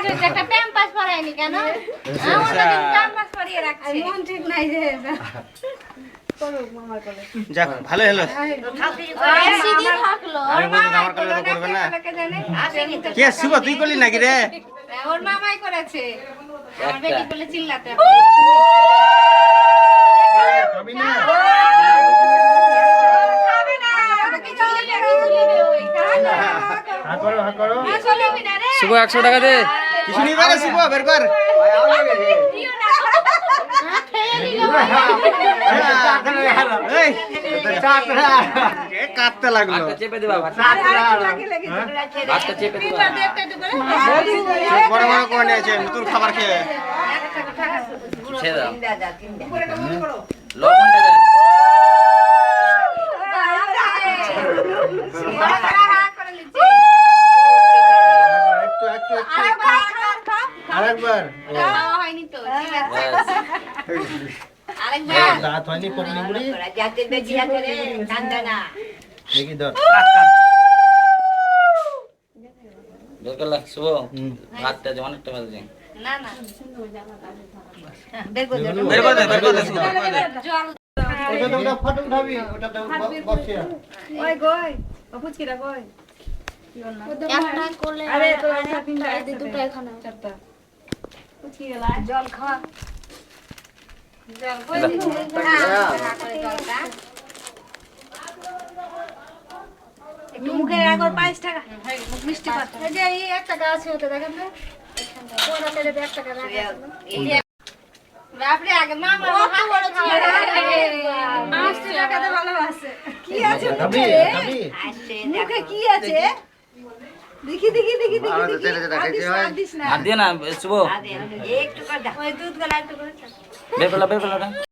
একটা প্যাম্পাস পরায়নি কেন? আমরা কিন্তু প্যাম্পাস পরিয়ে রাখছি। মন ঠিক নাই যে করো মামার কোলে। যাক ভালো হলো। সিধি থাকলো। আমি বলতো আমার কোলে তো করবে না। আসেনি তো। কে শুভ তুই করলি নাকি রে? ওর মামাই করেছে। আমার বেটি বলে চিল্লাতে। খাবি না? খাবে না। আমাকে চলে ওই খাবে। হা করো। চলে ওই না রে। শুভ 100 টাকা দে। কিছু নিবে রে শুভ বের কর। দিও না। খেয়ে নিল। এই এ কাটতে লাগলো। ভাতটা চেপে দে বাবা। ভাতটা চেপে দে বাবা। বড় বড় কোয়া নিয়েছে নতুন খাবার খেয়ে। ছেড়ে দাও। লবণটা দেন। আরেকবার হয়নি তো ঠিক আছে ব্যাস। আরেকবার দাঁত হয়নি পকলি বুড়ি দেখি ধর বের করলা শুভ। ভাতটা যে অনেকটা ভাজছে। না না বের করে দে শুভ। জল ওটা ফটো উঠাবি ওটাতে বসিয়া ওই গই পুচকিরা গই একটা কোলে আরে তো তিনটা এই দুটো এখানে চারটা পুচকি গেলা জল খাওয়া জল কই দিবি জলটা একটু মুখে আগর 5 টাকা মিষ্টি পাতা এই যে এই একটা গাছ হতে দেখেন তো ওরা তেলে 1 টাকা রাখা বাপরে আগে মামা হাত বড় ছিল 5 টাকাতে ভালোবাসে কি আছে খাবি মুখে রে? খাবি মুখে কি আছে দেখি আর দিয়ে না শুভ। ওই দুধ গলা একটু করে বের করলা ওটা।